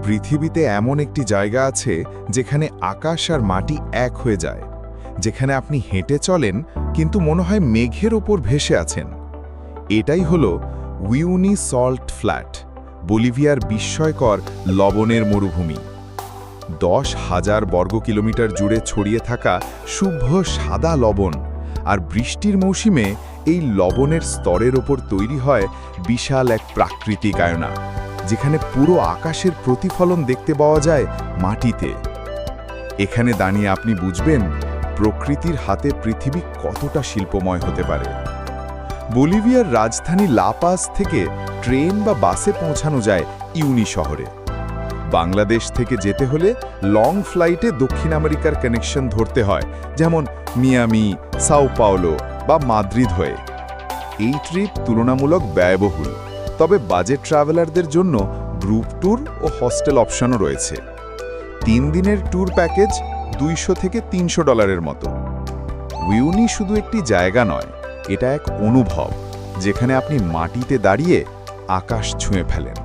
পৃথিবীতে এমন একটি জায়গা আছে যেখানে আকাশ আর মাটি এক হয়ে যায়, যেখানে আপনি হেঁটে চলেন কিন্তু মনে হয় মেঘের ওপর ভেসে আছেন। এটাই হলো উইউনি সল্ট ফ্ল্যাট, বলিভিয়ার বিস্ময়কর লবণের মরুভূমি। 10,000 বর্গ কিলোমিটার জুড়ে ছড়িয়ে থাকা শুভ্র সাদা লবণ, আর বৃষ্টির মৌসুমে এই লবণের স্তরের ওপর তৈরি হয় বিশাল এক প্রাকৃতিক আয়না, যেখানে পুরো আকাশের প্রতিফলন দেখতে পাওয়া যায় মাটিতে। এখানে দাঁড়িয়ে আপনি বুঝবেন প্রকৃতির হাতে পৃথিবী কতটা শিল্পময় হতে পারে। বলিভিয়ার রাজধানী লা পাজ থেকে ট্রেন বা বাসে পৌঁছানো যায় ইউনি শহরে। বাংলাদেশ থেকে যেতে হলে লং ফ্লাইটে দক্ষিণ আমেরিকার কানেকশন ধরতে হয়, যেমন মিয়ামি, সাও পাওলো বা মাদ্রিদ হয়ে। এই ট্রিপ তুলনামূলক ব্যয়বহুল, তবে বাজেট ট্রাভেলারদের জন্য গ্রুপ ট্যুর ও হস্টেল অপশনও রয়েছে। 3 দিনের ট্যুর প্যাকেজ $200 থেকে $300 মতো। উইউনি শুধু একটি জায়গা নয়, এটা এক অনুভব, যেখানে আপনি মাটিতে দাঁড়িয়ে আকাশ ছুঁয়ে ফেলেন।